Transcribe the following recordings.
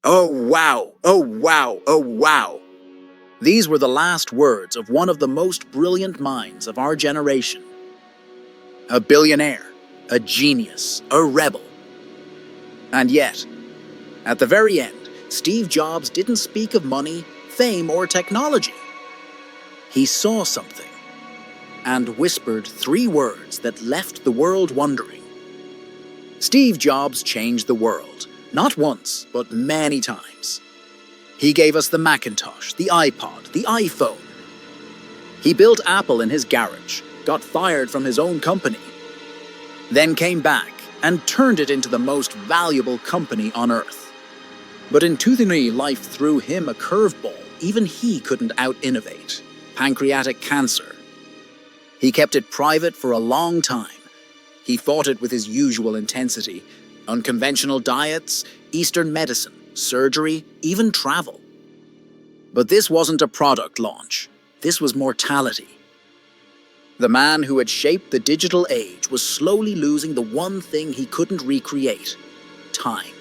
Oh wow, oh wow, oh wow. These were the last words of one of the most brilliant minds of our generation. A billionaire, a genius, a rebel. And yet, at the very end, Steve Jobs didn't speak of money, fame, or technology. He saw something and whispered 3 words that left the world wondering. Steve Jobs changed the world, not once, but many times. He gave us the Macintosh, the iPod, the iPhone. He built Apple in his garage, got fired from his own company, then came back and turned it into the most valuable company on earth. But in 2003, life threw him a curveball even he couldn't out-innovate: pancreatic cancer. He kept it private for a long time. He fought it with his usual intensity: unconventional diets, Eastern medicine, surgery, even travel. But this wasn't a product launch. This was mortality. The man who had shaped the digital age was slowly losing the one thing he couldn't recreate: time.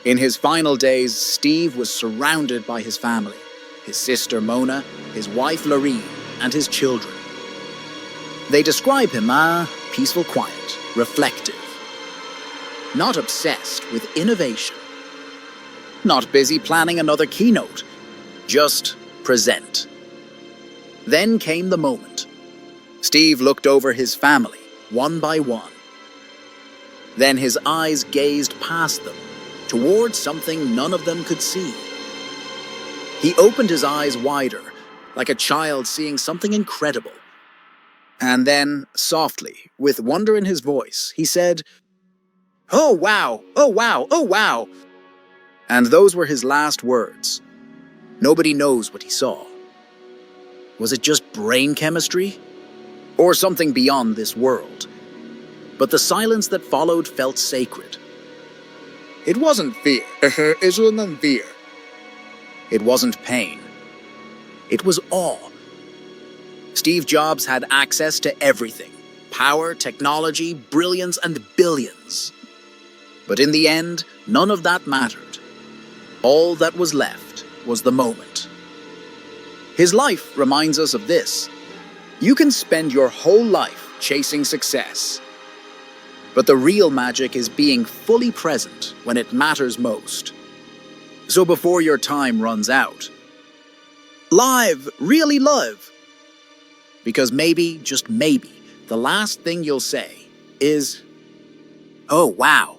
In his final days, Steve was surrounded by his family, his sister Mona, his wife Lorene, and his children. They describe him as peaceful, quiet, reflective, not obsessed with innovation, not busy planning another keynote, just present. Then came the moment. Steve looked over his family, one by one. Then his eyes gazed past them, towards something none of them could see. He opened his eyes wider, like a child seeing something incredible. And then, softly, with wonder in his voice, he said, "Oh wow, oh wow, oh wow." And those were his last words. Nobody knows what he saw. Was it just brain chemistry? Or something beyond this world? But the silence that followed felt sacred. It wasn't fear. It wasn't fear. It wasn't pain. It was awe. Steve Jobs had access to everything: power, technology, brilliance, and billions. But in the end, none of that mattered. All that was left was the moment. His life reminds us of this. You can spend your whole life chasing success, but the real magic is being fully present when it matters most. So before your time runs out, live, really live. Because maybe, just maybe, the last thing you'll say is, "Oh wow."